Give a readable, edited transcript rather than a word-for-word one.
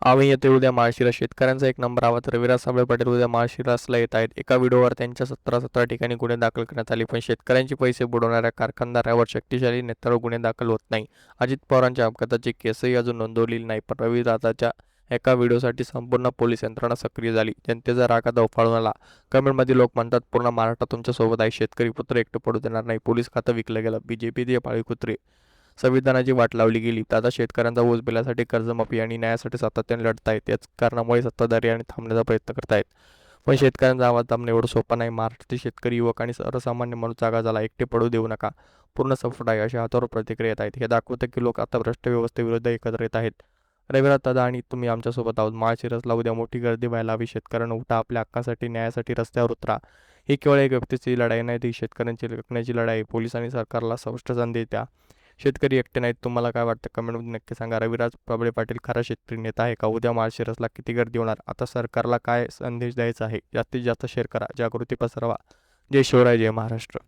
आम्ही येतो उद्या माळशिरस. शेतकऱ्यांचा एक नंबर आवाज. रविराज साबळे पाटील उद्या माळशिरसला येत आहेत. एका व्हिडिओवर त्यांच्या 17 ठिकाणी गुन्हे दाखल करण्यात आले, पण शेतकऱ्यांचे पैसे बुडवणाऱ्या कारखानदारावर शक्तिशाली नेत्यावर गुन्हे दाखल होत नाही. अजित पवारांच्या अपघाताची केसही अजून नोंदवलेली नाही, पण रविराजाच्या एका व्हिडिओसाठी संपूर्ण पोलीस यंत्रणा सक्रिय झाली. जनतेचा राग आता उफाळून आला. कमेंटमध्ये लोक म्हणतात, पूर्ण महाराष्ट्र तुमच्यासोबत आहे. शेतकरी पुत्र एकटं पडू देणार नाही. पोलीस खातं विकलं गेलं. बीजेपी ते पाळी कुत्रे. संविधानाची वाट लावली गेली. आता शेतकऱ्यांचा ऊस बिलासाठी, कर्जमाफी आणि न्यायासाठी सातत्याने लढत आहेत. याच कारणामुळे सत्ताधारी आणि थांबण्याचा प्रयत्न करतायत, पण शेतकऱ्यांचा आवाज दाबणं एवढं सोपं नाही. महाराष्ट्रातील शेतकरी, युवक आणि सर्वसामान्य माणूस जागा झाला. एकटे पडू देऊ नका. पूर्ण सपोर्ट आहे, अशा हातावर प्रतिक्रिया येत आहेत. हे दाखवतं की लोक आता भ्रष्ट व्यवस्थेविरुद्ध एकत्र येत आहेत. रविराज दादा आणि तुम्ही आमच्यासोबत आहोत. माळशिरसला उद्या मोठी गर्दी व्हायला हवी. शेतकऱ्यांना उठा, आपल्या हक्कांसाठी, न्यायासाठी रस्त्यावर उतरा. ही केवळ एक व्यक्तीची लढाई नाही, ती शेतकऱ्यांची लढण्याची लढाई आहे. पोलीस आणि सरकारला स्पष्ट संदेश द्या. शेतकरी एकटे नाहीत. तुम्हाला काय वाटतं कमेंटमध्ये नक्की सांगा. रविराज साबळे पाटील खरा शेतकरी नेता आहे का? उद्या माळशिरसला किती गर्दी होणार? आता सरकारला काय संदेश द्यायचा आहे? जास्तीत जास्त शेअर करा, जागृती पसरवा. जय शिवराय, जय महाराष्ट्र.